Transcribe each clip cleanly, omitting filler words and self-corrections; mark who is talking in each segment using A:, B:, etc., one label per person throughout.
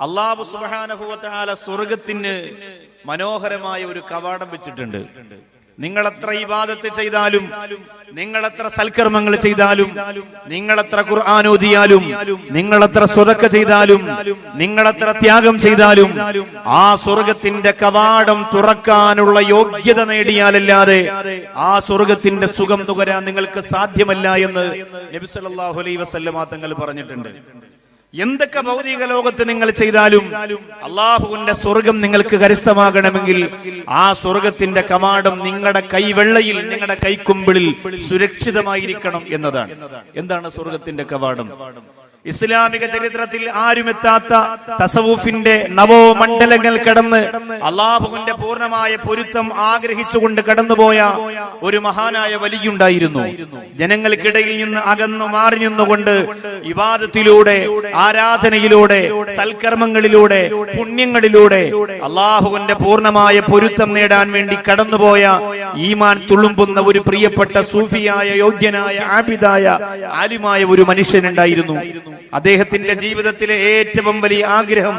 A: അല്ലാഹു സുബ്ഹാനഹു വ തആല സ്വർഗ്ഗത്തിന് മനോഹരമായ ഒരു കവാടം വെച്ചിട്ടുണ്ട്. നിങ്ങൾ എത്ര ഇബാദത്ത് ചെയ്താലും, നിങ്ങൾ എത്ര സൽക്കർമ്മങ്ങൾ ചെയ്താലും, നിങ്ങൾ എത്ര ഖുർആൻ ഓതിയാലും, നിങ്ങൾ എത്ര സ്വതക്ക ചെയ്താലും, നിങ്ങൾ എത്ര ത്യാഗം ചെയ്താലും, ആ സ്വർഗത്തിന്റെ കവാടം തുറക്കാനുള്ള യോഗ്യത നേടിയാലല്ലാതെ ആ സ്വർഗത്തിന്റെ സുഖം നുകരാൻ നിങ്ങൾക്ക് സാധ്യമല്ല എന്ന് നബി സല്ലല്ലാഹു അലൈഹി വസല്ലമ തങ്ങൾ പറഞ്ഞിട്ടുണ്ട്. എന്തൊക്കെ ഭൗതിക ലോകത്ത് നിങ്ങൾ ചെയ്താലും അള്ളാഹുവിന്റെ സ്വർഗം നിങ്ങൾക്ക് കരസ്ഥമാകണമെങ്കിൽ ആ സ്വർഗത്തിന്റെ കവാടം നിങ്ങളുടെ കൈവെള്ളയിൽ, നിങ്ങളുടെ കൈക്കുമ്പിളിൽ സുരക്ഷിതമായിരിക്കണം എന്നതാണ്. എന്താണ് സ്വർഗത്തിന്റെ കവാടം? ഇസ്ലാമിക ചരിത്രത്തിൽ ആരുമെത്താത്ത തസവൂഫിന്റെ നവോമണ്ഡലങ്ങൾ കടന്ന് അള്ളാഹുവിന്റെ പൂർണ്ണമായ പൊരുത്തം ആഗ്രഹിച്ചുകൊണ്ട് കടന്നുപോയ ഒരു മഹാനായ വലിയുണ്ടായിരുന്നു. ജനങ്ങൾക്കിടയിൽ നിന്ന് അകന്നു മാറി നിന്നുകൊണ്ട് ഇബാദത്തിലൂടെ, ആരാധനയിലൂടെ, സൽക്കർമ്മങ്ങളിലൂടെ, പുണ്യങ്ങളിലൂടെ അള്ളാഹുവിന്റെ പൂർണ്ണമായ പൊരുത്തം നേടാൻ വേണ്ടി കടന്നുപോയ ഈമാൻ തുളുമ്പുന്ന ഒരു പ്രിയപ്പെട്ട സൂഫിയായ, യോഗ്യനായ, ആബിദായ, ആലിമായ ഒരു മനുഷ്യനുണ്ടായിരുന്നു. അദ്ദേഹത്തിന്റെ ജീവിതത്തിലെ ഏറ്റവും വലിയ ആഗ്രഹം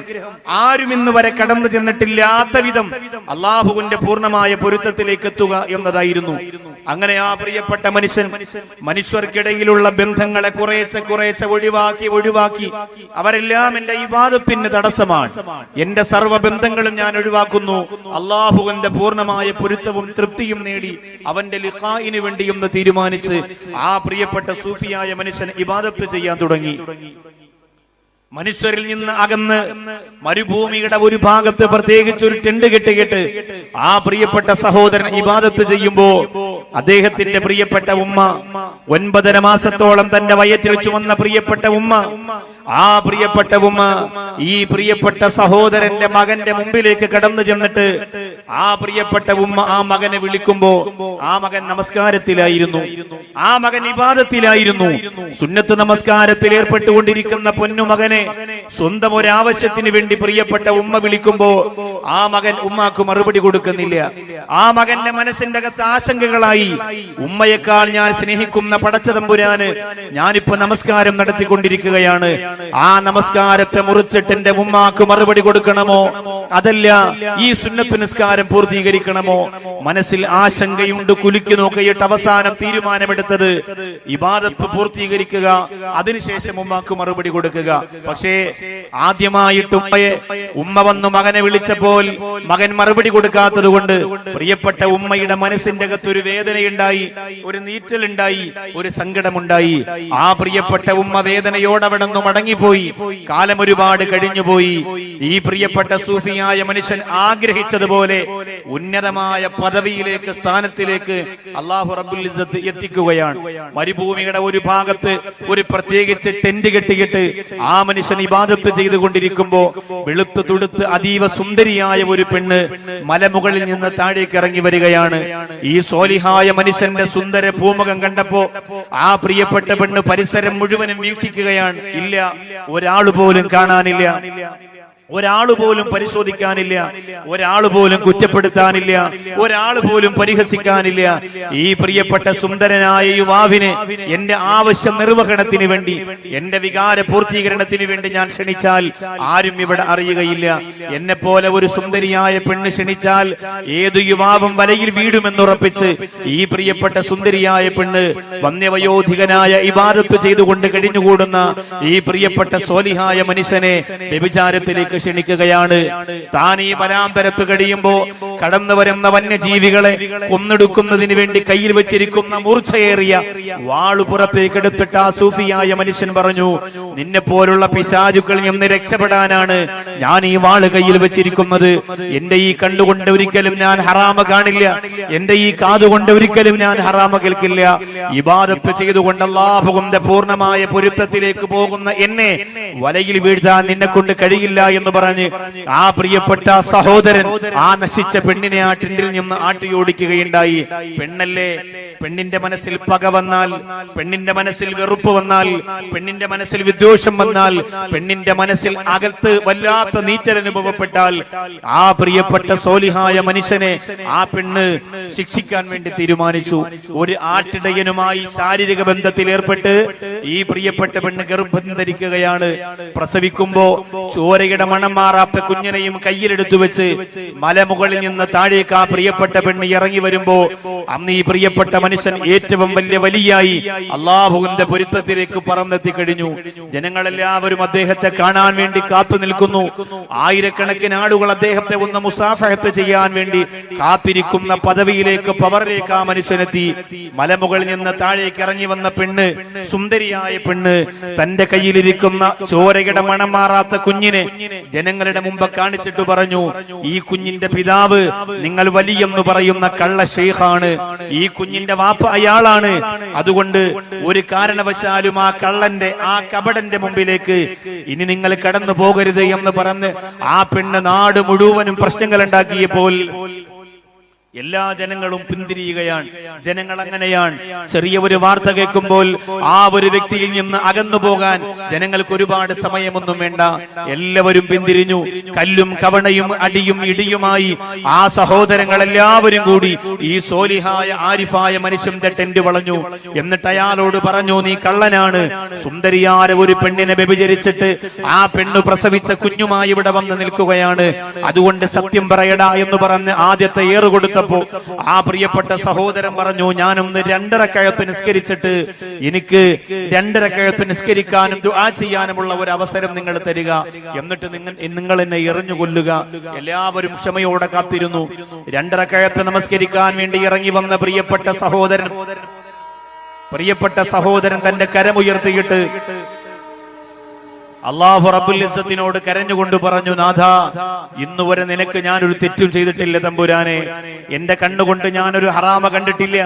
A: ആരും ഇന്ന് വരെ കടന്നു ചെന്നിട്ടില്ലാത്ത വിധം അള്ളാഹുവിന്റെ പൂർണ്ണമായ പൊരുത്തത്തിലേക്ക് എത്തുക എന്നതായിരുന്നു. അങ്ങനെ ആ പ്രിയപ്പെട്ട മനുഷ്യൻ മനുഷ്യർക്കിടയിലുള്ള ബന്ധങ്ങളെ കുറേശ്ശെ ഒഴിവാക്കി അവരെല്ലാം എന്റെ ഇബാദത്തിന് തടസ്സമാണ്, എന്റെ സർവ്വ ബന്ധങ്ങളും ഞാൻ ഒഴിവാക്കുന്നു, അള്ളാഹുവിന്റെ പൂർണ്ണമായ പൊരുത്തവും തൃപ്തിയും നേടി അവന്റെ ലിഖാഇന് വേണ്ടി എന്ന് തീരുമാനിച്ച് ആ പ്രിയപ്പെട്ട സൂഫിയായ മനുഷ്യൻ ഇബാദത്ത് ചെയ്യാൻ തുടങ്ങി. മനുഷ്യരിൽ നിന്ന് അകന്ന് മരുഭൂമിയുടെ ഒരു ഭാഗത്ത് പ്രത്യേകിച്ച് ഒരു ടെന്റ് കെട്ടിയിട്ട് ആ പ്രിയപ്പെട്ട സഹോദരൻ ഇബാദത്ത് ചെയ്യുമ്പോ അദ്ദേഹത്തിന്റെ പ്രിയപ്പെട്ട ഉമ്മ, 9.5 മാസത്തോളം തന്റെ വയറ്റിൽ ചുമന്ന പ്രിയപ്പെട്ട ഉമ്മ, ആ പ്രിയപ്പെട്ട ഉമ്മ ഈ പ്രിയപ്പെട്ട സഹോദരന്റെ മകന്റെ മുമ്പിലേക്ക് കടന്നു ചെന്നിട്ട് ആ പ്രിയപ്പെട്ട ഉമ്മ ആ മകനെ വിളിക്കുമ്പോ ആ മകൻ നമസ്കാരത്തിലായിരുന്നു, ആ മകൻ ഇബാദത്തിലായിരുന്നു. സുന്നത്ത് നമസ്കാരത്തിൽ ഏർപ്പെട്ടുകൊണ്ടിരിക്കുന്ന പൊന്നുമകനെ സ്വന്തം ഒരാവശ്യത്തിന് വേണ്ടി പ്രിയപ്പെട്ട ഉമ്മ വിളിക്കുമ്പോ ആ മകൻ ഉമ്മാക്ക് മറുപടി കൊടുക്കുന്നില്ല. ആ മകന്റെ മനസ്സിന്റെ അകത്ത് ആശങ്കകളായി. ഉമ്മയെക്കാൾ ഞാൻ സ്നേഹിക്കുന്ന പടച്ചതമ്പുരാന് ഞാനിപ്പോ നമസ്കാരം നടത്തിക്കൊണ്ടിരിക്കുകയാണ്, ആ നമസ്കാരത്തെ മുറിച്ചിട്ട് എന്റെ ഉമ്മാക്ക് മറുപടി കൊടുക്കണമോ, അതല്ല ഈ സുന്നത്ത് നിസ്കാരം പൂർത്തീകരിക്കണമോ? മനസ്സിൽ ആശങ്കയുണ്ട്. കുലുക്കി നോക്കിയിട്ട് അവസാനം തീരുമാനമെടുത്തത് ഇബാദത്ത് പൂർത്തീകരിക്കുക, അതിനുശേഷം ഉമ്മാക്ക് മറുപടി കൊടുക്കുക. പക്ഷേ ആദ്യമായിട്ട് ഉമ്മ വന്നു മകനെ വിളിച്ചപ്പോൾ മകൻ മറുപടി കൊടുക്കാത്തത് കൊണ്ട് പ്രിയപ്പെട്ട ഉമ്മയുടെ മനസ്സിന്റെ അകത്ത് ഒരു വേദനയുണ്ടായി, ഒരു നീറ്റലുണ്ടായി, ഒരു സങ്കടമുണ്ടായി. ആ പ്രിയപ്പെട്ട ഉമ്മ വേദനയോടെ അവിടെ നിന്ന് മടങ്ങിപ്പോയി. കാലം ഒരുപാട് കഴിഞ്ഞുപോയി. ഈ പ്രിയപ്പെട്ട സൂഫിയായ മനുഷ്യൻ ആഗ്രഹിച്ചതുപോലെ ഉന്നതമായ പദവിയിലേക്ക്, സ്ഥാനത്തിലേക്ക് അല്ലാഹു റബ്ബുൽ ഇസ്സത്ത് എത്തിക്കുകയാണ്. മരുഭൂമിയുടെ ഒരു ഭാഗത്ത് ഒരു പ്രത്യേകിച്ച് ടെന്റ് കെട്ടിയിട്ട് ആ മനുഷ്യൻ ഇബാദത്ത് ചെയ്തുകൊണ്ടിരിക്കുമ്പോ വെളുത്തു തുടുത്ത് അതീവ സുന്ദരിയായ ഒരു പെണ്ണ് മലമുകളിൽ നിന്ന് താഴേക്ക് ഇറങ്ങി വരികയാണ്. ഈ സോലിഹായ മനുഷ്യന്റെ സുന്ദര പൂമുഖം കണ്ടപ്പോ ആ പ്രിയപ്പെട്ട പെണ്ണ് പരിസരം മുഴുവനും വീക്ഷിക്കുകയാണ്. ഇല്ല, ഒരാളുപോലും കാണാനില്ല, ഒരാളുപോലും പരിശോധിക്കാനില്ല, ഒരാളുപോലും കുറ്റപ്പെടുത്താനില്ല, ഒരാളുപോലും പരിഹസിക്കാനില്ല. ഈ പ്രിയപ്പെട്ട സുന്ദരനായ യുവാവിനെ എന്റെ ആവശ്യ നിർവഹണത്തിന് വേണ്ടി, എന്റെ വികാര പൂർത്തീകരണത്തിന് വേണ്ടി ഞാൻ ക്ഷണിച്ചാൽ ആരും ഇവിടെ അറിയുകയില്ല. എന്നെ പോലെ ഒരു സുന്ദരിയായ പെണ്ണ് ക്ഷണിച്ചാൽ ഏതു യുവാവും വലയിൽ വീടുമെന്നുറപ്പിച്ച് ഈ പ്രിയപ്പെട്ട സുന്ദരിയായ പെണ്ണ് വന്യവയോധികനായ ഇബാദത്ത് ചെയ്തുകൊണ്ട് കഴിഞ്ഞുകൂടുന്ന ഈ പ്രിയപ്പെട്ട സോലിഹായ മനുഷ്യനെ വ്യഭിചാരത്തിലേക്ക് ക്ഷണിക്കുകയാണ്. താൻ ഈ വനാന്തരത്ത് കഴിയുമ്പോ കടന്നു വരുന്ന വന്യജീവികളെ കൊന്നെടുക്കുന്നതിന് വേണ്ടി കയ്യിൽ വെച്ചിരിക്കുന്ന മൂർച്ചയേറിയ വാള് പുറത്തേക്ക് എടുത്തിട്ട് ആ സൂഫിയായ മനുഷ്യൻ പറഞ്ഞു, നിന്നെ പോലുള്ള പിശാചുക്കളിൽ നിന്ന് രക്ഷപ്പെടാനാണ് ഞാൻ ഈ വാള് കയ്യിൽ വെച്ചിരിക്കുന്നത്. എന്റെ ഈ കണ്ടുകൊണ്ട് ഒരിക്കലും ഞാൻ ഹറാമ കാണില്ല, എന്റെ ഈ കാതുകൊണ്ട് ഒരിക്കലും ഞാൻ ഹറാമ കേൾക്കില്ല. ഇബാദത്ത് ചെയ്തുകൊണ്ട് അല്ലാഹുവിന്റെ പൂർണ്ണമായ പൊരുത്തത്തിലേക്ക് പോകുന്ന എന്നെ വലയിൽ വീഴ്ത്താൻ നിന്നെ കൊണ്ട് കഴിയില്ല എന്ന് പറഞ്ഞ് ആ പ്രിയപ്പെട്ട സഹോദരൻ, ആ നശിച്ച പെണ്ണിനെ ആ ടെന്റിൽ നിന്ന് ആട്ടിയോടിക്കുകയുണ്ടായി. പെണ്ണല്ലേ, പെണ്ണിന്റെ മനസ്സിൽ പക വന്നാൽ, പെണ്ണിന്റെ മനസ്സിൽ വെറുപ്പ് വന്നാൽ, പെണ്ണിന്റെ മനസ്സിൽ വിദ്വേഷം വന്നാൽ, പെണ്ണിന്റെ മനസ്സിൽ അകത്ത് വല്ലാത്ത നീറ്റൽ അനുഭവപ്പെട്ടാൽ ആ പ്രിയപ്പെട്ട സോലിഹായ മനുഷ്യനെ ആ പെണ്ണ് ശിക്ഷിക്കാൻ വേണ്ടി തീരുമാനിച്ചു. ഒരു ആട്ടിടയനുമായി ശാരീരിക ബന്ധത്തിൽ ഏർപ്പെട്ട് ഈ പ്രിയപ്പെട്ട പെണ്ണ് ഗർഭം ധരിക്കുകയാണ്. പ്രസവിക്കുമ്പോ ചോരയുടെ മണം മാറാത്ത കുഞ്ഞിനെയും കയ്യിലെടുത്തു വെച്ച് മലമുകളിൽ നിന്ന് താഴേക്ക് ആ പ്രിയപ്പെട്ട പെണ്ണ് ഇറങ്ങി വരുമ്പോ അന്ന് ഈ പ്രിയപ്പെട്ട മനുഷ്യൻ ഏറ്റവും വലിയായി അള്ളാഹുവിന്റെ പൊരുത്തത്തിലേക്ക് പറന്നെത്തി കഴിഞ്ഞു. ജനങ്ങളെല്ലാവരും അദ്ദേഹത്തെ കാണാൻ വേണ്ടി കാത്തു നിൽക്കുന്നു. ആയിരക്കണക്കിന് ആളുകൾ അദ്ദേഹത്തെ ഒന്ന് മുസാഫഹത്ത് ചെയ്യാൻ വേണ്ടി കാത്തിരിക്കുന്ന പദവിയിലേക്ക്, പവറിലേക്ക് ആ മനുഷ്യനെത്തി. മലമുകളിൽ നിന്ന് താഴേക്ക് ഇറങ്ങി വന്ന പെണ്ണ്, സുന്ദരിയായ പെണ്ണ്, തന്റെ കയ്യിലിരിക്കുന്ന ചോരയുടെ മണം മാറാത്ത കുഞ്ഞിനെ ജനങ്ങളുടെ മുമ്പ് കാണിച്ചിട്ട് പറഞ്ഞു, ഈ കുഞ്ഞിന്റെ പിതാവ് നിങ്ങൾ വലിയെന്ന് പറയുന്ന കള്ള ഷെയ്ഖാണ്, ഈ കുഞ്ഞിന്റെ വാപ്പ അയാളാണ്. അതുകൊണ്ട് ഒരു കാരണവശാലും ആ കള്ളന്റെ, ആ കപടന്റെ മുമ്പിലേക്ക് ഇനി നിങ്ങൾ കടന്നു പോകരുത് എന്ന് പറഞ്ഞ് ആ പെണ്ണ് നാട് മുഴുവനും പ്രശ്നങ്ങൾ ഉണ്ടാക്കിയപ്പോൾ എല്ലാ ജനങ്ങളും പിന്തിരിയുകയാണ്. ജനങ്ങൾ അങ്ങനെയാണ്. ചെറിയ ഒരു വാർത്ത കേൾക്കുമ്പോൾ ആ ഒരു വ്യക്തിയിൽ നിന്ന് അകന്നു പോകാൻ ജനങ്ങൾക്ക് ഒരുപാട് സമയമൊന്നും വേണ്ട. എല്ലാവരും പിന്തിരിഞ്ഞു. കല്ലും കവണയും അടിയും ഇടിയുമായി ആ സഹോദരങ്ങൾ എല്ലാവരും കൂടി ഈ സോലിഹായ ആരിഫായ മനുഷ്യന്റെ ടെന്റ് വളഞ്ഞു. എന്നിട്ട് അയാളോട് പറഞ്ഞു, നീ കള്ളനാണ്. സുന്ദരിയായ ഒരു പെണ്ണിനെ വ്യഭിചരിച്ചിട്ട് ആ പെണ്ണ് പ്രസവിച്ച കുഞ്ഞുമായി ഇവിടെ വന്ന് നിൽക്കുകയാണ്. അതുകൊണ്ട് സത്യം പറയടാ എന്ന് പറഞ്ഞ് ആദ്യത്തെ ഏറ് കൊടുത്ത ആ പ്രിയപ്പെട്ട സഹോദരൻ പറഞ്ഞു, ഞാനൊന്ന് 2 റക്അത്ത് നിസ്കരിച്ചിട്ട് എനിക്ക് 2 റക്അത്ത് നിസ്കരിക്കാനും ദുആ ചെയ്യാനുമുള്ള ഒരു അവസരം നിങ്ങൾ തരിക, എന്നിട്ട് നിങ്ങൾ എന്നെ എറിഞ്ഞു കൊല്ലുക. എല്ലാവരും ക്ഷമയോടെ കാത്തിരുന്നു. 2 റക്അത്ത് നമസ്കരിക്കാൻ വേണ്ടി ഇറങ്ങി വന്ന പ്രിയപ്പെട്ട സഹോദരൻ തന്റെ കരമുയർത്തിയിട്ട് അല്ലാഹു റബ്ബുൽ ഇസ്സത്തിനോട് കരഞ്ഞുകൊണ്ട് പറഞ്ഞു, നാഥാ, ഇന്നുവരെ നിനക്ക് ഞാനൊരു തെറ്റും ചെയ്തിട്ടില്ല തമ്പുരാനെ. എന്റെ കണ്ണുകൊണ്ട് ഞാനൊരു ഹറാമ കണ്ടിട്ടില്ല,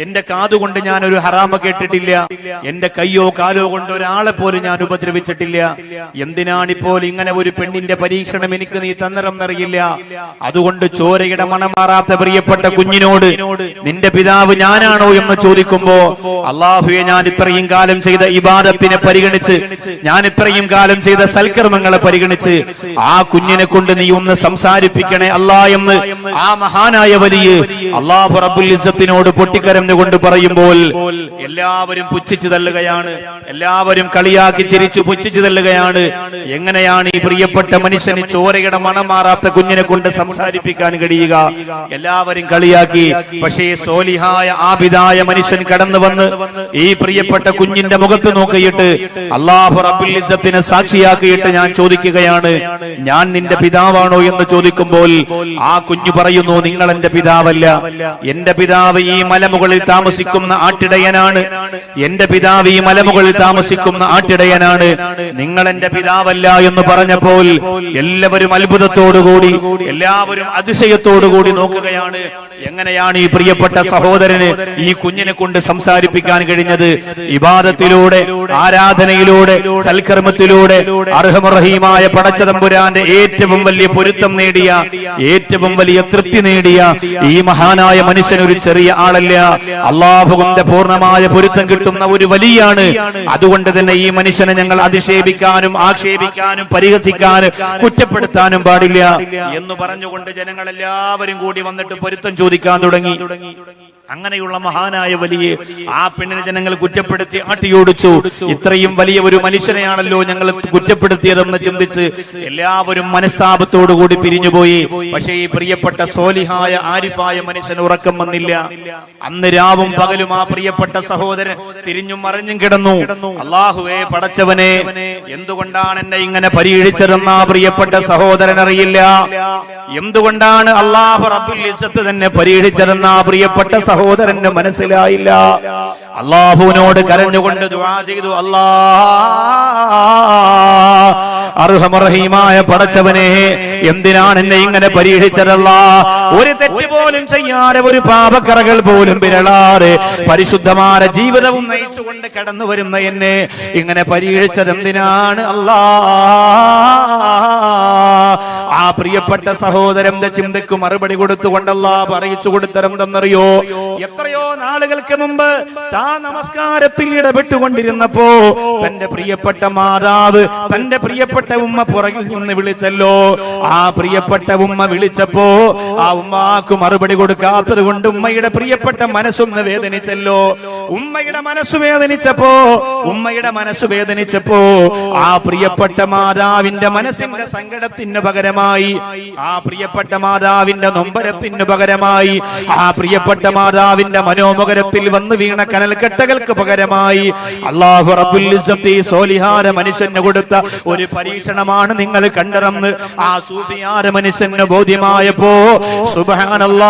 A: എന്റെ കാതുകൊണ്ട് ഞാനൊരു ഹറാമ കേട്ടിട്ടില്ല, എന്റെ കയ്യോ കാലോ കൊണ്ട് ഒരാളെ പോലും ഞാൻ ഉപദ്രവിച്ചിട്ടില്ല. എന്തിനാണിപ്പോൾ ഇങ്ങനെ ഒരു പെണ്ണിന്റെ പരീക്ഷണം എനിക്ക് നീ തന്നിറന്നറിയില്ല. അതുകൊണ്ട് ചോരയുടെ മണം മാറാത്ത പ്രിയപ്പെട്ട കുഞ്ഞിനോട് നിന്റെ പിതാവ് ഞാനാണോ എന്ന് ചോദിക്കുമ്പോ, അല്ലാഹുവേ, ഞാൻ ഇത്രയും കാലം ചെയ്ത ഇബാദത്തിനെ പരിഗണിച്ച്, ഞാൻ ഇത്രയും കാലം ചെയ്ത സൽക്കർമ്മങ്ങളെ പരിഗണിച്ച് ആ കുഞ്ഞിനെ കൊണ്ട് നീ ഒന്ന് സംസാരിപ്പിക്കണേ അല്ലാ എന്ന് ആ മഹാനായ വലിയ അല്ലാഹു റബ്ബുൽ ഇസ്സത്തിനോട് പൊട്ടിക്കരഞ്ഞുകൊണ്ട് പറയുമ്പോൾ എല്ലാവരും പുച്ഛിച്ചു തള്ളുകയാണ്. എല്ലാവരും കളിയാക്കി ചിരിച്ചു പുച്ഛിച്ചു തള്ളുകയാണ്. എങ്ങനെയാണ് ഈ പ്രിയപ്പെട്ട മനുഷ്യന് ചോരയുടെ മണം മാറാത്ത കുഞ്ഞിനെ കൊണ്ട് സംസാരിപ്പിക്കാൻ കഴിയുക? എല്ലാവരും കളിയാക്കി. പക്ഷേ സോലിഹായ ആബിദായ മനുഷ്യൻ കടന്നു വന്ന് ഈ പ്രിയപ്പെട്ട കുഞ്ഞിന്റെ മുഖത്ത് നോക്കിയിട്ട് അല്ലാഹു റബ്ബുൽ ഇസ്സത്തിനെ സാക്ഷിയാക്കിയിട്ട് ഞാൻ ചോദിക്കുകയാണ്, ഞാൻ നിന്റെ പിതാവാണോ എന്ന് ചോദിക്കുമ്പോൾ ആ കുഞ്ഞു പറയുന്നു, നിങ്ങൾ എന്റെ പിതാവല്ല. എന്റെ പിതാവ് ഈ മലമുകളിൽ താമസിക്കുന്ന ആട്ടിടയനാണ്. എന്റെ പിതാവ് ഈ മലമുകളിൽ താമസിക്കുന്ന ആട്ടിടയനാണ്. നിങ്ങൾ എന്റെ പിതാവല്ല എന്ന് പറഞ്ഞപ്പോൾ എല്ലാവരും അത്ഭുതത്തോടുകൂടി, എല്ലാവരും അതിശയത്തോടുകൂടി നോക്കുകയാണ്. എങ്ങനെയാണ് ഈ പ്രിയപ്പെട്ട സഹോദരന് ഈ കുഞ്ഞിനെ കൊണ്ട് സംസാരിപ്പിക്കാൻ കഴിഞ്ഞത്? ഇബാദത്തിലൂടെ, ആരാധനയിലൂടെ, സൽക്കർമ്മത്തിലൂടെ അർഹമറഹീമായ പടച്ച തമ്പുരാന്റെ ഏറ്റവും വലിയ പൊരുത്തം നേടിയ, ഏറ്റവും വലിയ തൃപ്തി നേടിയ ഈ മഹാനായ മനുഷ്യൻ ഒരു ചെറിയ ആളല്ല. അല്ലാഹുവിന്റെ പൂർണ്ണമായ പൊരുത്തം കിട്ടുന്ന ഒരു വലിയാണ്. അതുകൊണ്ട് തന്നെ ഈ മനുഷ്യനെ ഞങ്ങൾ അധിക്ഷേപിക്കാനും ആക്ഷേപിക്കാനും പരിഹസിക്കാനും കുറ്റപ്പെടുത്താനും പാടില്ല എന്ന് പറഞ്ഞുകൊണ്ട് ജനങ്ങളെല്ലാവരും കൂടി വന്നിട്ട് പൊരുത്തം ചോദിക്കാൻ തുടങ്ങി. അങ്ങനെയുള്ള മഹാനായ വലിയ ആ പെണ്ണിനെ ജനങ്ങൾ കുറ്റപ്പെടുത്തി ആട്ടിയോടിച്ചു. ഇത്രയും വലിയ ഒരു മനുഷ്യനെയാണല്ലോ ഞങ്ങൾ കുറ്റപ്പെടുത്തിയതെന്ന് ചിന്തിച്ച് എല്ലാവരും മനസ്താപത്തോടുകൂടി പിരിഞ്ഞുപോയി. പക്ഷേ ഈ പ്രിയപ്പെട്ട സോലിഹായ ആരിഫായ മനുഷ്യന് ഉറക്കം വന്നില്ല. അന്ന് രാവും പകലും ആ പ്രിയപ്പെട്ട സഹോദരൻ തിരിഞ്ഞും മറിഞ്ഞും കിടന്നു. അല്ലാഹുവേ, പടച്ചവനെ, എന്തുകൊണ്ടാണ് എന്നെ ഇങ്ങനെ പരീക്ഷിച്ചതെന്ന് ആ പ്രിയപ്പെട്ട സഹോദരൻ അറിയില്ല. എന്തുകൊണ്ടാണ് അല്ലാഹു റബ്ബുൽ ഇസ്സത്ത് തന്നെ പരീക്ഷിച്ചതെന്ന് ആ പ്രിയപ്പെട്ട സഹോദരന് മനസ്സിലായില്ല. അല്ലാഹുവിനോട് കരഞ്ഞുകൊണ്ട് ദുആ ചെയ്തു, അല്ലാ, അർഹമറഹീമായ പടച്ചവനെ, എന്തിനാണ് എന്നെ ഇങ്ങനെ പരീക്ഷിച്ചതല്ലാ? ഒരു തെറ്റ് പോലും ചെയ്യാതെ, ഒരു പാപക്കറകൾ പോലും വിരളാതെ പരിശുദ്ധമായ ജീവിതവും നയിച്ചുകൊണ്ട് കടന്നു വരുന്ന എന്നെ ഇങ്ങനെ പരീക്ഷിച്ചത് എന്തിനാണ് അല്ലാ? ആ പ്രിയപ്പെട്ട സഹോദരന്റെ ചിന്തയ്ക്ക് മറുപടി കൊടുത്തുകൊണ്ട് അല്ലാഹു അറിയിച്ചു കൊടുത്തരെന്തെന്നറിയോ? എത്രയോ നാളുകൾക്ക് മുമ്പ് താൻ നമസ്കാരത്തിൽ ഇടപെട്ടുകൊണ്ടിരുന്നപ്പോ തന്റെ പ്രിയപ്പെട്ട മാതാവ് തന്റെ പ്രിയപ്പെട്ട ഉമ്മ പുറകിൽ നിന്ന് വിളിച്ചല്ലോ. ആ പ്രിയപ്പെട്ട ഉമ്മ വിളിച്ചപ്പോ ആ ഉമ്മാക്ക് മറുപടി കൊടുക്കാത്തത് കൊണ്ട് ഉമ്മയുടെ പ്രിയപ്പെട്ട മനസ്സൊന്ന് വേദനിച്ചല്ലോ. ഉമ്മയുടെ മനസ്സ് വേദനിച്ചപ്പോ ആ പ്രിയപ്പെട്ട മാതാവിന്റെ മനസ്സിന്റെ സങ്കടത്തിന് പകരമായി, ആ പ്രിയപ്പെട്ട മാതാവിന്റെ നൊമ്പരത്തിന് പകരമായി, ആ പ്രിയപ്പെട്ട മാതാവിന്റെ മനോമുഖരത്തിൽ വന്നു വീണ കനൽക്കട്ടകൾക്ക് പകരമായി അല്ലാഹു റബ്ബുൽ ഇസ്സത്തി സോലിഹാര മനുഷ്യന് കൊടുത്ത ഒരു പരീക്ഷണമാണ് നിങ്ങൾ കണ്ടതെന്ന് ആ സൂഫിയാര മനുഷ്യന് ബോധ്യമായപ്പോ സുബ്ഹാനല്ലാഹ്,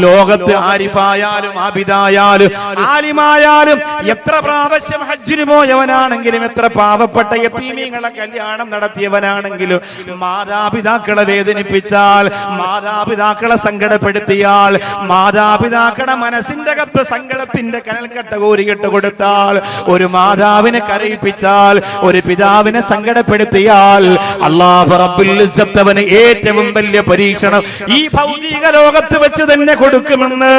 A: ലോകത്ത് ആരിഫായാലും ആബിദായാലും ആലിമായാലും എത്ര പ്രാവശ്യം ഹജ്ജിന് പോയവനാണെങ്കിലും എത്ര പാവപ്പെട്ട യതീമീങ്ങളെ കല്യാണം നടത്തിയവനാണെങ്കിലും മാതാപിതാക്കളെ വേദനിപ്പിച്ചാൽ, മാതാപിതാക്കളെ സങ്കടപ്പെടുത്തിയാൽ, മാതാപിതാക്കളുടെ മനസ്സിന്റെ കത്ത് സങ്കടത്തിന്റെ കനൽക്കട്ട കോരികെട്ട് കൊടുത്താൽ, ഒരു മാതാവിനെ കരയിപ്പിച്ചാൽ, ഒരു പിതാവിനെ സങ്കടപ്പെടുത്തിയാൽ അല്ലാഹു റബ്ബുൽ ഇസ്സത്ത് അവന് ഏറ്റവും വലിയ പരീക്ഷണം ഈ ഭൗതിക ലോകത്ത് വെച്ച് തന്നെ കൊടുക്കുമെന്ന്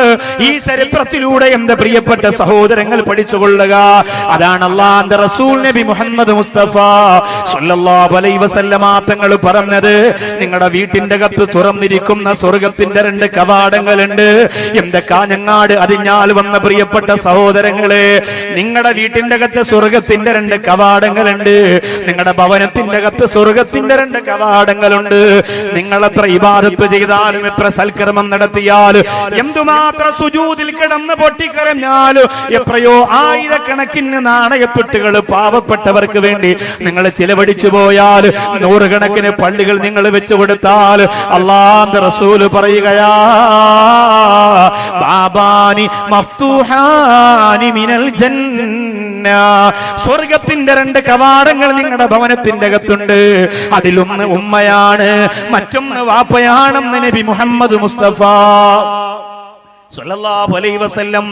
A: ഈ ചരിത്രത്തിലൂടെ എന്റെ പ്രിയപ്പെട്ട സഹോദരങ്ങൾ പഠിച്ചുകൊള്ളുക. അതാണ് അല്ലാഹുവിന്റെ റസൂൽ നബി മുഹമ്മദ് മുസ്തഫ സല്ലല്ലാഹു അലൈഹി വസല്ലമ തങ്ങൾ പറഞ്ഞത്. നിങ്ങളുടെ വീട്ടിന്റെ അകത്ത് തുറന്നിരിക്കുന്ന സ്വർഗത്തിന്റെ 2 കവാടങ്ങളുണ്ട്. എന്റെ കാഞ്ഞങ്ങാട് അതിഞ്ഞാൽ വന്ന പ്രിയപ്പെട്ട സഹോദരങ്ങളെ, നിങ്ങളുടെ വീട്ടിന്റെ അകത്ത് സ്വർഗത്തിന്റെ 2 കവാടങ്ങളുണ്ട്. നിങ്ങളുടെ ഭവനത്തിന്റെ അകത്ത് സ്വർഗത്തിന്റെ 2 കവാടങ്ങളുണ്ട്. നിങ്ങൾ എത്ര ഇബാദത്ത് ചെയ്താലും, എത്ര സൽക്കർമ്മം നടത്തിയാലും, എന്തുമാത്രം സുജൂദിൽ കിടന്ന് പൊട്ടിക്കരഞ്ഞാലും, എത്രയോ ആയിരക്കണക്കിന് നാണയത്തുട്ടുകൾ പാവപ്പെട്ടവർക്ക് വേണ്ടി നിങ്ങൾ ചിലവഴിച്ചു പോയാൽ, 100 കണക്കിന് പള്ളികൾ നിങ്ങൾ വെച്ചു കൊടുത്താൽ, അല്ലാഹുവിന്റെ റസൂൽ പറയുകയാ ബാബാനി മഫ്തൂഹാനി മിനൽ ജന്ന, സ്വർഗത്തിന്റെ 2 കവാടങ്ങൾ നിങ്ങളുടെ ഭവനത്തിന്റെ അകത്തുണ്ട്. അതിലൊന്ന് ഉമ്മയാണ്, മറ്റൊന്ന് വാപ്പയാണെന്ന് നബി മുഹമ്മദ് മുസ്തഫ സല്ലല്ലാഹു അലൈഹി വസല്ലം.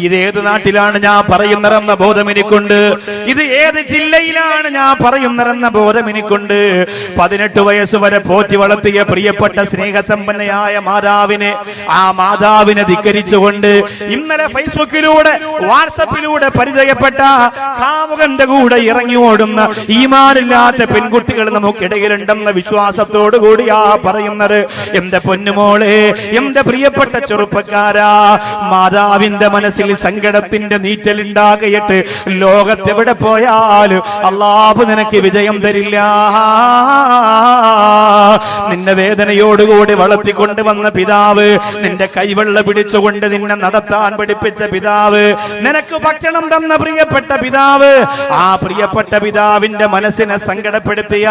A: ഇത് ഏത് നാട്ടിലാണ് ഞാൻ പറയുന്നതെന്ന ബോധം എനിക്കുണ്ട്. ഇത് ഏത് ജില്ലയിലാണ് ഞാൻ പറയുന്നതെന്ന ബോധം എനിക്കുണ്ട്. 18 വയസ്സ് വരെ പോറ്റി വളർത്തിയ പ്രിയപ്പെട്ട സ്നേഹസമ്പന്നയായ മാതാവിനെ, ആ മാതാവിനെ ധിക്കരിച്ചുകൊണ്ട് ഇന്നലെ ഫേസ്ബുക്കിലൂടെ വാട്സപ്പിലൂടെ പരിചയപ്പെട്ട കാമുകന്റെ കൂടെ ഇറങ്ങി ഓടുന്ന ഈമാനില്ലാത്ത പെൺകുട്ടികൾ നമുക്കിടയിലുണ്ടെന്ന വിശ്വാസത്തോടു കൂടിയാ പറയുന്നത്. എന്റെ പൊന്നുമോളെ, എന്റെ പ്രിയപ്പെട്ട ചെറുപ്പക്കാരാ, മാതാവിന്റെ മനസ്സിൽ സങ്കടത്തിന്റെ നീറ്റലുണ്ടാകയിട്ട് ലോകത്തെവിടെ പോയാലും അല്ലാഹു നിനക്ക് വിജയം തരില്ല. നിന്നെ വേദനയോടുകൂടി വളർത്തിക്കൊണ്ടുവന്ന പിതാവ്, നിന്റെ കൈവെള്ള പിടിച്ചുകൊണ്ട് നിന്നെ നടത്താൻ പഠിപ്പിച്ച പിതാവ്, നിനക്ക് ഭക്ഷണം തന്ന പ്രിയപ്പെട്ട പിതാവ്, ആ പ്രിയപ്പെട്ട പിതാവിന്റെ മനസ്സിനെ സങ്കടപ്പെടുത്തിയാൽ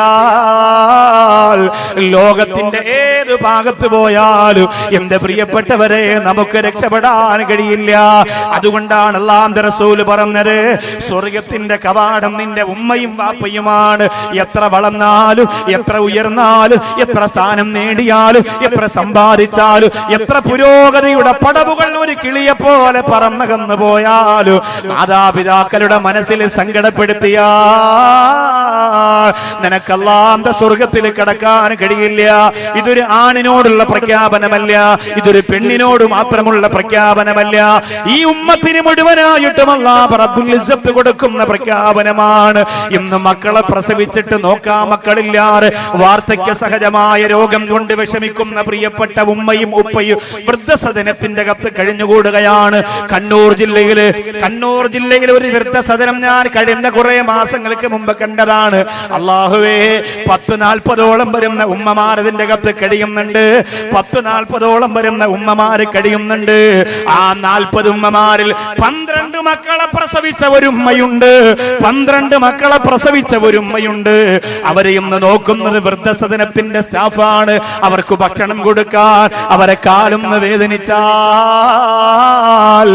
A: ലോകത്തിന്റെ ഏത് ഭാഗത്ത് പോയാലും എന്റെ പ്രിയപ്പെട്ടവരെ നമുക്ക് രക്ഷപ്പെടാൻ കഴിയില്ല. അതുകൊണ്ടാണ് അല്ലാഹുവിന്റെ റസൂൽ പറഞ്ഞത്, സ്വർഗത്തിന്റെ കവാടം നിന്റെ ഉമ്മയും വാപ്പയുമാണ്. എത്ര വളർന്നാലും, എത്ര ഉയർന്നാലും, എത്ര സ്ഥാനം നേടിയാലും, എത്ര സമ്പാദിച്ചാലും, എത്ര പുരോഗതിയുടെ പടവുകൾ ഒരു കിളിയെ പോലെ പറന്നകന്നു പോയാലും, മാതാപിതാക്കളുടെ മനസ്സിൽ സങ്കടപ്പെടുത്തിയാൽ നിനക്ക് അല്ലാഹുവിന്റെ സ്വർഗത്തിൽ കടക്കാൻ കഴിയില്ല. ഇതൊരു ആണിനോടുള്ള പ്രഖ്യാപനമല്ല, ഇതൊരു പെണ്ണിനോട് മാത്രമുള്ള പ്രഖ്യാപനമല്ല, ഈ ഉമ്മത്തിന് മുഴുവനായിട്ടും അല്ലാഹു റബ്ബുൽ ഇസ്സത്ത് കൊടുക്കുന്ന പ്രഖ്യാപനമാണ്. ഇന്ന് മക്കളെ പ്രസവിച്ചിട്ട് നോക്കാൻ മക്കളില്ലാതെ വാർദ്ധക്യ സഹജമായ രോഗം കൊണ്ട് വിഷമിക്കുന്ന പ്രിയപ്പെട്ട ഉമ്മയും ഉപ്പയും വൃദ്ധസദനത്തിന്റെ അകത്ത് കഴിഞ്ഞുകൂടുകയാണ്. കണ്ണൂർ ജില്ലയിലെ ഒരു വൃദ്ധസദനം ഞാൻ കഴിഞ്ഞ കുറെ മാസങ്ങൾക്ക് മുമ്പ് കണ്ടതാണ്. അല്ലാഹുവേ, 10-40ഓളം വരുന്ന ഉമ്മമാരതിന്റെ അകത്ത് കഴിയുന്നുണ്ട്. 10-40ഓളം വരുന്ന ഉമ്മമാര് കഴിയുന്നുണ്ട്. ആ 40 ഉമ്മമാരിൽ 12 മക്കളെ പ്രസവിച്ച ഒരു ഉമ്മയുണ്ട്. 12 മക്കളെ പ്രസവിച്ച ഒരു ഉമ്മയുണ്ട്. അവരെ ഇന്ന് നോക്കുന്നത് വൃദ്ധസദനത്തിന്റെ സ്റ്റാഫാണ്. അവർക്ക് ഭക്ഷണം കൊടുക്കാൻ അവരെ കാലൊന്ന് വേദനിച്ചാൽ വീണാൽ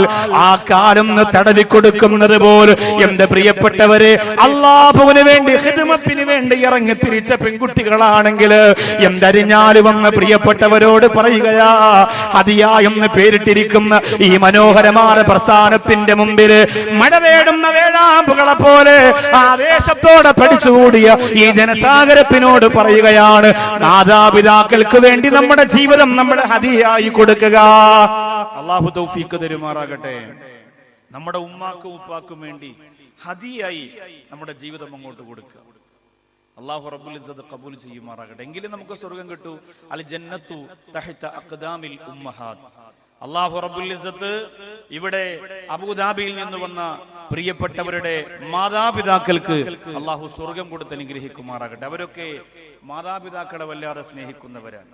A: ആ കാലൊന്ന് തടവി കൊടുക്കുന്നത് പോലെ എന്റെ പ്രിയപ്പെട്ടവരെ, അല്ലാഹുവിന് വേണ്ടി ഖിദ്മത്തിന് വേണ്ടി ഇറങ്ങി തിരിച്ച പെൺകുട്ടികളാണെങ്കിൽ എന്തരിഞ്ഞാല് വന്ന പ്രിയപ്പെട്ടവരോട് പറയുകയാ, ഹദിയ എന്ന് പേരിട്ടിരിക്കുന്ന ഈ മനോഹരമായ പ്രസ്ഥാനത്തിന്റെ മുമ്പിൽ മഴ തേടുന്ന വേഴാമ്പുകളെ പോലെ ആവേശത്തോടെ പഠിച്ചുകൂടിയ ഈ ജനസാഗരത്തിനോട് പറയുകയാണ്, മാതാപിതാക്കൾക്ക് വേണ്ടി നമ്മുടെ ജീവിതം നമ്മുടെ ഹദിയായി കൊടുക്കുക. അല്ലാഹു തൗഫീഖ് തരുമാറാകട്ടെ. നമ്മുടെ ഉമ്മാക്കും ഉപ്പാക്കും വേണ്ടി ഹദിയായി നമ്മുടെ ജീവിതം അങ്ങോട്ട് കൊടുക്കുക. അല്ലാഹു റബ്ബുൽ ഇസ്സത്ത് ഖബൂൽ ചെയ്യുമാറാകട്ടെ. എങ്കിലും നമുക്ക് സ്വർഗ്ഗം കിട്ടൂ. അൽ ജന്നത്തു തഹ്ത അഖ്ദാമിൽ ഉമ്മഹാത്ത്. അല്ലാഹു റബ്ബുൽ ഇസ്സത്ത് ഇവിടെ അബൂദാബിയിൽ നിന്ന് വന്ന പ്രിയപ്പെട്ടവരുടെ മാതാപിതാക്കൾക്ക് അല്ലാഹു സ്വർഗ്ഗം കൊടുത്ത് അനുഗ്രഹിക്കുമാറാകട്ടെ. അവരൊക്കെ മാതാപിതാക്കളെ വല്ലാതെ സ്നേഹിക്കുന്നവരാണ്.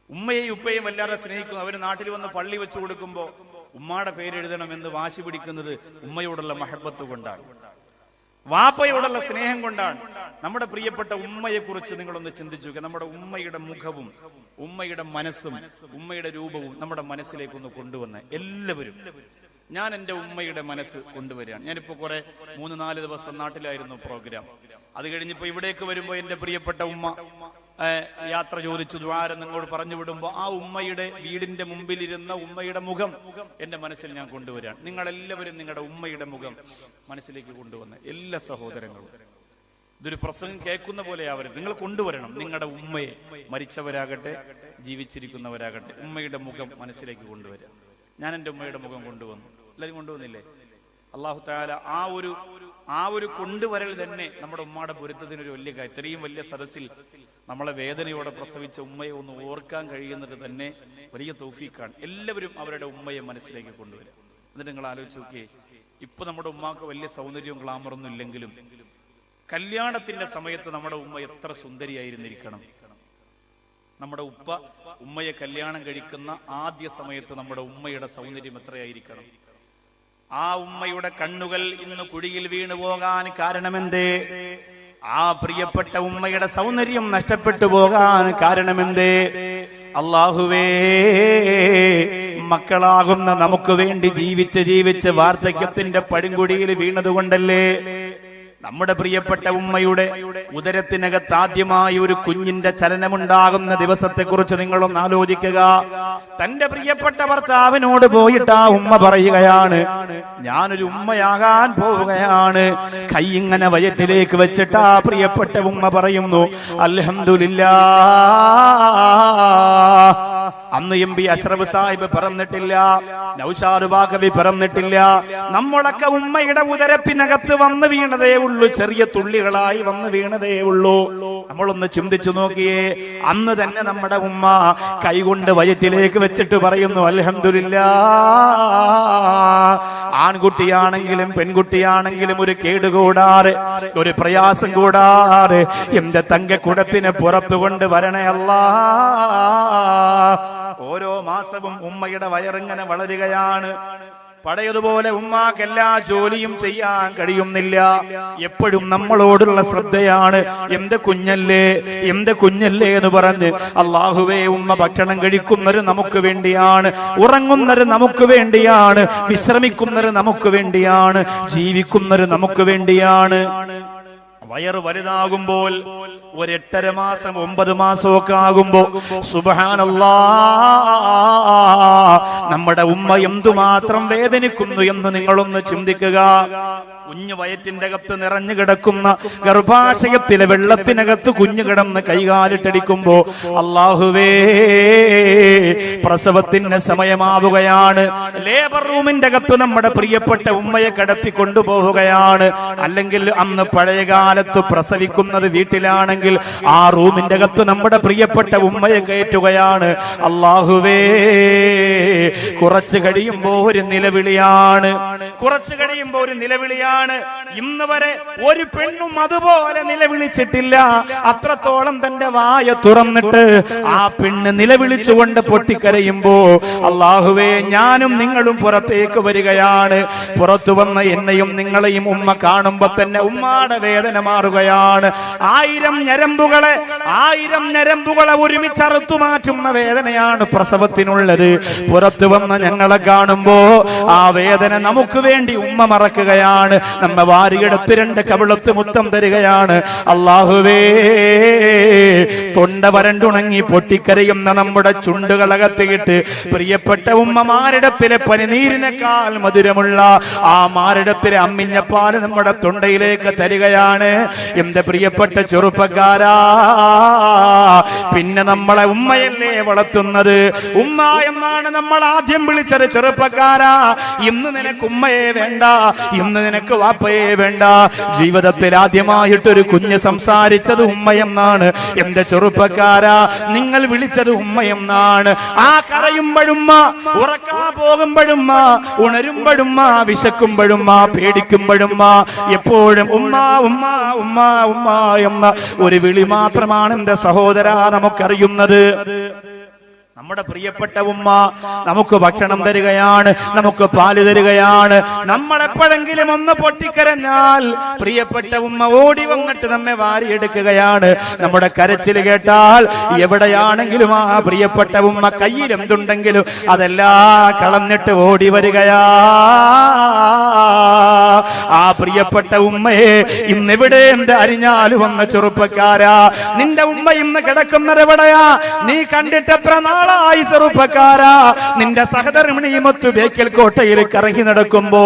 A: ഉമ്മയെയും ഉപ്പയെയും വല്ലാതെ സ്നേഹിക്കുന്നു. അവര് നാട്ടിൽ വന്ന് പള്ളി വെച്ചു കൊടുക്കുമ്പോ ഉമ്മയുടെ പേരെഴുതണമെന്ന് വാശി പിടിക്കുന്നത് ഉമ്മയോടുള്ള മഹബത്ത് കൊണ്ടാണ്, വാപ്പയോടുള്ള സ്നേഹം കൊണ്ടാണ്. നമ്മുടെ പ്രിയപ്പെട്ട ഉമ്മയെ കുറിച്ച് നിങ്ങളൊന്ന് ചിന്തിച്ചു. നമ്മുടെ ഉമ്മയുടെ മുഖവും ഉമ്മയുടെ മനസ്സും ഉമ്മയുടെ രൂപവും നമ്മുടെ മനസ്സിലേക്കൊന്ന് കൊണ്ടുവന്ന് എല്ലാവരും. ഞാൻ എൻ്റെ ഉമ്മയുടെ മനസ്സ് കൊണ്ടുവരികയാണ്. ഞാനിപ്പോ 3-4 ദിവസം നാട്ടിലായിരുന്നു പ്രോഗ്രാം. അത് കഴിഞ്ഞിപ്പോ ഇവിടേക്ക് വരുമ്പോ എൻ്റെ പ്രിയപ്പെട്ട ഉമ്മ യാത്ര ചോദിച്ചു ദ്വാരം നിങ്ങളോട് പറഞ്ഞു വിടുമ്പോ ആ ഉമ്മയുടെ വീടിന്റെ മുമ്പിലിരുന്ന ഉമ്മയുടെ മുഖം എന്റെ മനസ്സിൽ ഞാൻ കൊണ്ടുവരികയാണ്. നിങ്ങളെല്ലാവരും നിങ്ങളുടെ ഉമ്മയുടെ മുഖം മനസ്സിലേക്ക് കൊണ്ടുവന്ന് എല്ലാ സഹോദരങ്ങളും ഇതൊരു പ്രസംഗം കേൾക്കുന്ന പോലെ ആവരുത്. നിങ്ങൾ കൊണ്ടുവരണം നിങ്ങളുടെ ഉമ്മയെ, മരിച്ചവരാകട്ടെ ജീവിച്ചിരിക്കുന്നവരാകട്ടെ, ഉമ്മയുടെ മുഖം മനസ്സിലേക്ക് കൊണ്ടുവരിക. ഞാൻ എൻ്റെ ഉമ്മയുടെ മുഖം കൊണ്ടുവന്നു. എല്ലാവരും കൊണ്ടുവന്നില്ലേ? അല്ലാഹു തആല ആ ഒരു കൊണ്ടുവരൽ തന്നെ നമ്മുടെ ഉമ്മയുടെ പൊരുത്തത്തിനൊരു വലിയ കാര്യം. ഇത്രയും വലിയ സദസ്സിൽ നമ്മളെ വേദനയോടെ പ്രസവിച്ച ഉമ്മയെ ഒന്ന് ഓർക്കാൻ കഴിയുന്നത് തന്നെ വലിയ തൗഫീഖാണ്. എല്ലാവരും അവരുടെ ഉമ്മയെ മനസ്സിലേക്ക് കൊണ്ടുവരും. എന്നിട്ട് നിങ്ങൾ ആലോചിച്ച് നോക്കിയേ, ഇപ്പൊ നമ്മുടെ ഉമ്മാക്ക് വലിയ സൗന്ദര്യവും ഗ്ലാമറൊന്നും ഇല്ലെങ്കിലും കല്യാണത്തിന്റെ സമയത്ത് നമ്മുടെ ഉമ്മ എത്ര സുന്ദരിയായിരുന്നിരിക്കണം. നമ്മുടെ ഉമ്മയെ കല്യാണം കഴിക്കുന്ന ആദ്യ സമയത്ത് നമ്മുടെ ഉമ്മയുടെ സൗന്ദര്യം എത്രയായിരിക്കണം. ആ ഉമ്മയുടെ കണ്ണുകൾ ഇന്ന് കുഴിയിൽ വീണു പോകാൻ കാരണമെന്തേ? ആ പ്രിയപ്പെട്ട ഉമ്മയുടെ സൗന്ദര്യം നഷ്ടപ്പെട്ടു പോകാൻ കാരണമെന്തേ? അല്ലാഹുവേ, മക്കളാകുന്ന നമുക്ക് വേണ്ടി ജീവിച്ച് വാർദ്ധക്യത്തിന്റെ പടുങ്കുടിയിൽ വീണതുകൊണ്ടല്ലേ? നമ്മുടെ പ്രിയപ്പെട്ട ഉമ്മയുടെ ഉദരത്തിനകത്ത് ആദ്യമായി ഒരു കുഞ്ഞിന്റെ ചലനമുണ്ടാകുന്ന ദിവസത്തെ കുറിച്ച് നിങ്ങളൊന്ന് ആലോചിക്കുക. തന്റെ പ്രിയപ്പെട്ട ഭർത്താവിനോട് പോയിട്ട് ആ ഉമ്മ പറയുകയാണ്, ഞാനൊരു ഉമ്മയാകാൻ പോവുകയാണ്. കൈ ഇങ്ങനെ വയറ്റിലേക്ക് വെച്ചിട്ട് ആ പ്രിയപ്പെട്ട ഉമ്മ പറയുന്നു, അൽഹംദുലില്ലാഹ്. അന്ന് എം പി അഷ്റഫ് സാഹിബ് പറഞ്ഞിട്ടില്ല, നൗഷാദ് ബാഖവി പറഞ്ഞിട്ടില്ല. നമ്മളൊക്കെ ഉമ്മയുടെ ഉദരത്തിനകത്ത് വന്ന് വീണതേ ഉള്ളൂ, ചെറിയ തുള്ളികളായി വന്ന് വീണതേ ഉള്ളൂ. നമ്മളൊന്ന് ചിന്തിച്ചു നോക്കിയേ. അന്ന് തന്നെ നമ്മുടെ ഉമ്മ കൈകൊണ്ട് വയറ്റിലേക്ക് വെച്ചിട്ട് പറയുന്നു, അൽഹംദുലില്ലാഹ്. ആൺകുട്ടിയാണെങ്കിലും പെൺകുട്ടിയാണെങ്കിലും ഒരു കേടുകൂടാറ്, ഒരു പ്രയാസം കൂടാറ് എന്റെ തങ്കക്കുടത്തിനെ പുറത്തു കൊണ്ട് വരണേ അല്ലാഹ്. ഓരോ മാസവും ഉമ്മയുടെ വയറിങ്ങനെ വളരുകയാണ്. പഴയതുപോലെ ഉമ്മാക്ക് എല്ലാ ജോലിയും ചെയ്യാൻ കഴിയുന്നില്ല. എപ്പോഴും നമ്മളോടുള്ള ശ്രദ്ധയാണ്, എന്റെ കുഞ്ഞല്ലേ എന്ന് പറഞ്ഞ്. അല്ലാഹുവേ, ഉമ്മ ഭക്ഷണം കഴിക്കുന്നത് നമുക്ക് വേണ്ടിയാണ്, ഉറങ്ങുന്നത് നമുക്ക് വേണ്ടിയാണ്, വിശ്രമിക്കുന്നത് നമുക്ക് വേണ്ടിയാണ്, ജീവിക്കുന്നത് നമുക്ക് വേണ്ടിയാണ്. വയറ് വലുതാകുമ്പോൾ 8.5 മാസം 9 മാസമൊക്കെ ആകുമ്പോ സുബ്ഹാനല്ലാഹ്, നമ്മുടെ ഉമ്മ എന്തുമാത്രം വേദനിക്കുന്നു എന്ന് നിങ്ങളൊന്ന് ചിന്തിക്കുക. കുഞ്ഞു വയറ്റിന്റെ അകത്ത് നിറഞ്ഞു കിടക്കുന്ന ഗർഭാശയത്തിലെ വെള്ളത്തിനകത്ത് കുഞ്ഞു കിടന്ന് കൈകാലിട്ടടിക്കുമ്പോ അല്ലാഹുവേ, പ്രസവത്തിന് സമയമാവുകയാണ്. ലേബർ റൂമിന്റെ അകത്ത് നമ്മുടെ പ്രിയപ്പെട്ട ഉമ്മയെ കടത്തി കൊണ്ടുപോവുകയാണ്. അല്ലെങ്കിൽ അന്ന് പഴയകാലത്ത് പ്രസവിക്കുന്നത് വീട്ടിലാണെങ്കിൽ ആ റൂമിന്റെ അകത്ത് നമ്മുടെ പ്രിയപ്പെട്ട ഉമ്മയെ കയറ്റുകയാണ്. അല്ലാഹുവേ, കുറച്ചു കഴിയുമ്പോ ഒരു നിലവിളിയാണ്, ഇന്ന് വരെ ഒരു പെണ്ണും അതുപോലെ നിലവിളിച്ചിട്ടില്ല. അത്രത്തോളം തന്റെ വായ തുറന്നിട്ട് ആ പെണ്ണ് നിലവിളിച്ചുകൊണ്ട് പൊട്ടിക്കരയുമ്പോ അല്ലാഹുവേ, ഞാനും നിങ്ങളും പുറത്തേക്ക് വരികയാണ്. പുറത്തു വന്ന എന്നെയും നിങ്ങളെയും ഉമ്മ കാണുമ്പോ തന്നെ ഉമ്മാടെ വേദന മാറുകയാണ്. 1000 ഞരമ്പുകളെ 1000 ഞരമ്പുകളെ ഒരുമിച്ചറുത്തു മാറ്റുന്ന വേദനയാണ് പ്രസവത്തിനുള്ളത്. പുറത്തു വന്ന ഞങ്ങളെ കാണുമ്പോ ആ വേദന നമുക്ക് വേണ്ടി ഉമ്മ മറക്കുകയാണ്. നമ്മ വാരിയെടുത്ത് 2 കവിളത്ത് മുത്തം തരികയാണ്. അല്ലാഹുവേ, തൊണ്ട വരണ്ടുണങ്ങി പൊട്ടിക്കരയുന്ന നമ്മുടെ ചുണ്ടുകളകത്തിയിട്ട് പ്രിയപ്പെട്ട ഉമ്മമാരിടത്തിലെ പനിനീരിനേക്കാൾ മധുരമുള്ള ആ മാരിടത്തിലെ അമ്മിഞ്ഞപ്പാല് നമ്മുടെ തൊണ്ടയിലേക്ക് തരികയാണ്. എന്റെ പ്രിയപ്പെട്ട ചെറുപ്പക്കാരാ, പിന്നെ നമ്മളെ ഉമ്മയല്ലേ വളർത്തുന്നത്? ഉമ്മ എന്നാണ് നമ്മൾ ആദ്യം വിളിച്ചത്. ചെറുപ്പക്കാരാ, ഇന്ന് നിനക്ക് ഉമ്മയെ വേണ്ട, ഇന്ന് നിനക്ക് വാപ്പയെ വേണ്ട. ജീവിതത്തിൽ ആദ്യമായിട്ടൊരു കുഞ്ഞ് സംസാരിച്ചത് ഉമ്മയെന്നാണ്. എന്റെ ചെറുപ്പക്കാരാ, നിങ്ങൾ വിളിച്ചത് ഉമ്മയെന്നാണ്. ആ കരയുമ്പോഴുമ്മ, ഉറക്കാൻ പോകുമ്പോഴുമ്മ, ഉണരുമ്പോഴുമ്മ, വിശക്കുമ്പോഴുമ്മ, പേടിക്കുമ്പോഴുമ്മ, എപ്പോഴും ഉമ്മ ഉമ്മ ഉമ്മ ഉമ്മ എന്ന ഒരു വിളി മാത്രമാണ് എന്റെ സഹോദരാ നമുക്കറിയുന്നത്. നമ്മുടെ പ്രിയപ്പെട്ട ഉമ്മ നമുക്ക് ഭക്ഷണം തരികയാണ്, നമുക്ക് പാല് തരികയാണ്. നമ്മൾ എപ്പോഴെങ്കിലും ഒന്ന് പൊട്ടിക്കരഞ്ഞാൽ പ്രിയപ്പെട്ട ഉമ്മ ഓടി വന്നിട്ട് നമ്മെ വാരിയെടുക്കുകയാണ്. നമ്മുടെ കരച്ചിൽ കേട്ടാൽ എവിടെയാണെങ്കിലും ആ പ്രിയപ്പെട്ട ഉമ്മ കയ്യിൽ എന്തുണ്ടെങ്കിലും അതെല്ലാം കളഞ്ഞിട്ട് ഓടി വരികയാ. ആ പ്രിയപ്പെട്ട ഉമ്മയെ ഇന്നെവിടെ എന്റെ അരിഞ്ഞാല് വന്ന ചെറുപ്പക്കാരാ, നിന്റെ ഉമ്മ ഇന്ന് കിടക്കുന്നത് എവിടെയാ? നീ കണ്ടിട്ട് എത്ര നാളായി ചെറുപ്പക്കാരാ? നിന്റെ സഹധർമ്മിണിയുമൊത്ത് ബേക്കൽ കോട്ടയിൽ കറങ്ങി നടക്കുമ്പോ,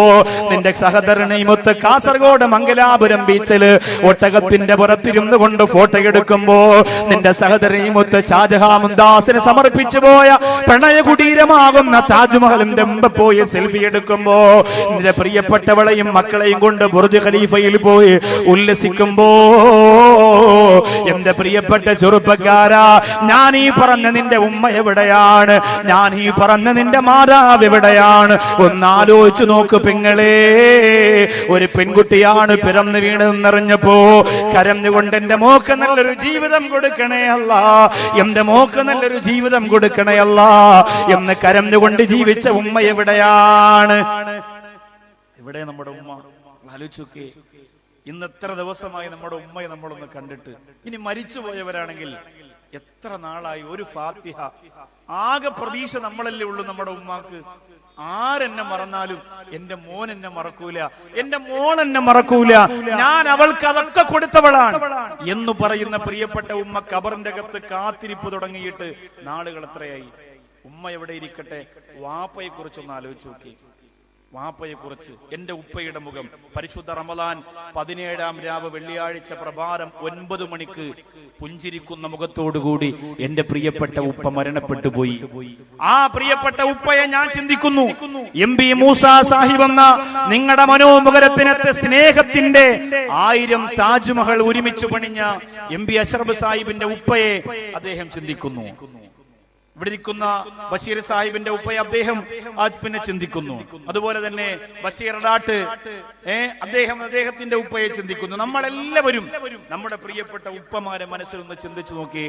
A: നിന്റെ സഹധർമ്മിണിയുമൊത്ത് കാസർഗോഡ് മംഗലാപുരം ബീച്ചില് ഒട്ടകത്തിന്റെ പുറത്തിരുന്നു കൊണ്ട് ഫോട്ടോ എടുക്കുമ്പോ, നിന്റെ സഹധർമ്മിയുമൊത്ത് ഷാജഹാൻ മുംതാസിന് സമർപ്പിച്ചു പോയ പ്രണയകുടീരമാകുന്ന താജ്മഹലിന്റെ മുമ്പ് പോയി സെൽഫി എടുക്കുമ്പോ, നിന്റെ പ്രിയപ്പെട്ടവളെയും മക്കളെയും കൊണ്ട് ബുർജ് ഖലീഫയിൽ പോയി ഉല്ലസിക്കുമ്പോ, എന്റെ പ്രിയപ്പെട്ട ചെറുപ്പക്കാരാ, ഞാൻ ഈ പറഞ്ഞ നിന്റെ ഉമ്മ എവിടെയാണ്? ഞാൻ ഈ പറഞ്ഞ നിന്റെ മാതാവ് എവിടെയാണ്? ഒന്നാലോചിച്ചു നോക്ക് പെങ്ങളെ. ഒരു പെൺകുട്ടിയാണ് പിറന്നു വീണെന്നറിഞ്ഞപ്പോ കരഞ്ഞുകൊണ്ട് എന്റെ മോക്ക് നല്ലൊരു ജീവിതം കൊടുക്കണേ അല്ലാ, എന്റെ മോക്ക് നല്ലൊരു ജീവിതം കൊടുക്കണേ അല്ലാ എന്ന് കരഞ്ഞുകൊണ്ട് ജീവിച്ച ഉമ്മ എവിടെയാണ്? ഇവിടെ നമ്മുടെ ഉമ്മ. ആലോചിച്ചോക്കെ, ഇന്ന് എത്ര ദിവസമായി നമ്മുടെ ഉമ്മയെ നമ്മളൊന്ന് കണ്ടിട്ട്. ഇനി മരിച്ചുപോയവരാണെങ്കിൽ എത്ര നാളായി ഒരു ഫാത്തിഹ. ആകെ പ്രതീക്ഷ നമ്മളല്ലേ ഉള്ളൂ നമ്മുടെ ഉമ്മാക്ക്. ആരെന്നെ മറന്നാലും എന്റെ മോൻ എന്നെ മറക്കൂല, എന്റെ മോൾ എന്നെ മറക്കൂല, ഞാൻ അവൾക്ക് അതൊക്കെ കൊടുത്തവളാണ് എന്ന് പറയുന്ന പ്രിയപ്പെട്ട ഉമ്മ ഖബറിന്റെ അകത്ത് കാത്തിരിപ്പ് തുടങ്ങിയിട്ട് നാളുകൾ എത്രയായി? ഉമ്മ എവിടെ ഇരിക്കട്ടെ, വാപ്പയെ കുറിച്ചൊന്ന് ആലോചിച്ച് നോക്കി. വാപ്പയെ കുറിച്ച് എന്റെ ഉപ്പയുടെ മുഖം. പരിശുദ്ധ റമദാൻ 17-ാം രാവ് വെള്ളിയാഴ്ച പ്രഭാതം 9 മണിക്ക് പുഞ്ചിരിക്കുന്ന മുഖത്തോടുകൂടി എന്റെ പ്രിയപ്പെട്ട ഉപ്പ മരണപ്പെട്ടു പോയി. ആ പ്രിയപ്പെട്ട ഉപ്പയെ ഞാൻ ചിന്തിക്കുന്നു. MP മൂസ സാഹിബ് എന്ന നിങ്ങളുടെ മനോമുഖരത്തിനകത്ത് സ്നേഹത്തിന്റെ 1000 താജ്മഹൽ ഒരുമിച്ച് പണിഞ്ഞ MP അഷ്റഫ് സാഹിബിന്റെ ഉപ്പയെ അദ്ദേഹം ചിന്തിക്കുന്നു. ഇവിടെ ഇരിക്കുന്ന ബഷീർ സാഹിബിന്റെ ഉപ്പയെ അദ്ദേഹം പിന്നെ ചിന്തിക്കുന്നു. അതുപോലെ തന്നെ ബഷീർ ഡാട്ട് അദ്ദേഹത്തിന്റെ ഉപ്പയെ ചിന്തിക്കുന്നു. നമ്മളെല്ലാവരും നമ്മുടെ പ്രിയപ്പെട്ട ഉപ്പമാരെ മനസ്സിൽ ഒന്ന് ചിന്തിച്ചു നോക്കി.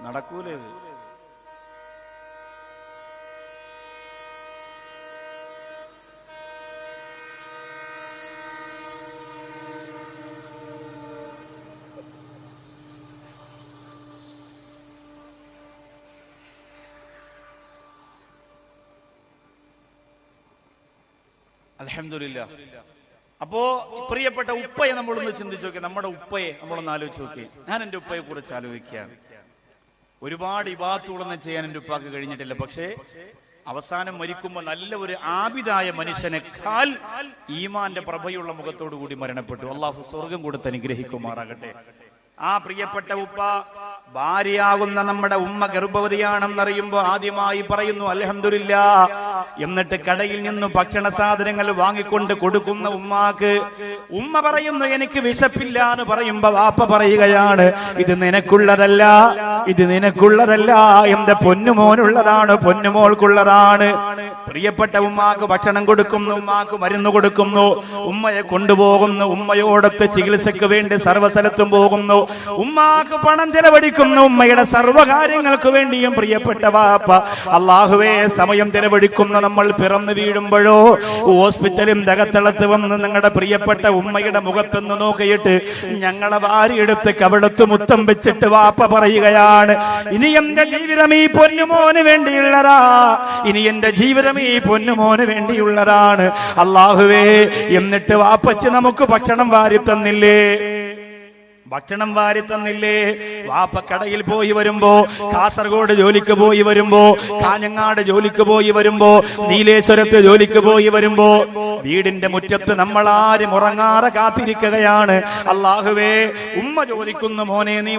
A: നടക്കൂലേ? അൽഹംദുലില്ലാ. അപ്പോ പ്രിയപ്പെട്ട ഉപ്പയെ നമ്മളൊന്ന് ചിന്തിച്ചു നോക്കി. നമ്മുടെ ഉപ്പയെ നമ്മളൊന്ന് ആലോചിച്ച് നോക്കി. ഞാൻ എന്റെ ഉപ്പയെ കുറിച്ച് ആലോചിക്കുകയാണ്. ഒരുപാട് ഇബാദത്തുകളൊന്നും ചെയ്യാൻ എന്റെ ഉപ്പാക്ക് കഴിഞ്ഞിട്ടില്ല. പക്ഷേ അവസാനം മരിക്കുമ്പോൾ നല്ല ഒരു ആബിദായ മനുഷ്യനേക്കാൾ ഈമാന്റെ പ്രഭയുള്ള മുഖത്തോടു കൂടി മരണപ്പെട്ടു. അള്ളാഹു സ്വർഗം കൊടുത്ത് അനുഗ്രഹിക്കുമാറാകട്ടെ. ആ പ്രിയപ്പെട്ട ഉപ്പ, ഭാര്യയാകുന്ന നമ്മുടെ ഉമ്മ ഗർഭവതിയാണെന്നറിയുമ്പോ ആദ്യമായി പറയുന്നു അൽഹംദുലില്ലാ. എന്നിട്ട് കടയിൽ നിന്നും ഭക്ഷണ സാധനങ്ങൾ വാങ്ങിക്കൊണ്ട് കൊടുക്കുന്ന ഉമ്മാക്ക് ഉമ്മ പറയുന്നു എനിക്ക് വിശപ്പില്ല എന്ന് പറയുമ്പോ വാപ്പ പറയുകയാണ് ഇത് നിനക്കുള്ളതല്ല, ഇത് നിനക്കുള്ളതല്ല, എന്റെ പൊന്നുമോനുള്ളതാണ്, പൊന്നുമോൾക്കുള്ളതാണ്. പ്രിയപ്പെട്ട ഉമ്മാക്ക് ഭക്ഷണം കൊടുക്കുന്നു, ഉമ്മാക്ക് മരുന്ന് കൊടുക്കുന്നു, ഉമ്മയെ കൊണ്ടുപോകുന്നു, ഉമ്മയോടൊത്ത് ചികിത്സയ്ക്ക് വേണ്ടി സർവ്വസ്ഥലത്തും പോകുന്നു, ഉമ്മാക്ക് പണം ചെലവഴിക്കുന്നു, ഉമ്മയുടെ സർവ്വകാര്യങ്ങൾക്ക് വേണ്ടിയും പ്രിയപ്പെട്ട വാപ്പ അല്ലാഹുവേ സമയം ചെലവഴിക്കുന്ന നമ്മൾ പിറന്നു വീഴുമ്പോഴോ ഹോസ്പിറ്റലും ദഗത്തളത്ത് വന്ന് നിങ്ങളുടെ പ്രിയപ്പെട്ട ഉമ്മയുടെ മുഖത്തൊന്ന് നോക്കിയിട്ട് ഞങ്ങളെ വാരിയെടുത്ത് കവിളത്ത് മുത്തം വെച്ചിട്ട് വാപ്പ പറയുകയാണ്, ഇനി എന്റെ ജീവിതം ഈ പൊന്നുമോന് വേണ്ടിയുള്ളതാ, ഇനി എന്റെ ജീവിതം ഈ പൊന്നുമോന് വേണ്ടിയുള്ളതാണ് അല്ലാഹുവേ. എന്നിട്ട് വാപ്പച്ച് നമുക്ക് ഭക്ഷണം വാരി തന്നില്ലേ, ഭക്ഷണം വാരി തന്നില്ലേ? വാപ്പ കടയിൽ പോയി വരുമ്പോ, കാസർഗോഡ് ജോലിക്ക് പോയി വരുമ്പോ, കാഞ്ഞങ്ങാട് ജോലിക്ക് പോയി വരുമ്പോ, നീലേശ്വരത്ത് ജോലിക്ക് പോയി വരുമ്പോ വീടിന്റെ മുറ്റത്ത് നമ്മൾ ആരും ഉറങ്ങാതെ കാത്തിരിക്കുകയാണ്. അല്ലാഹുവേ, ഉമ്മ ചോദിക്കുന്നു, മോനെ നീ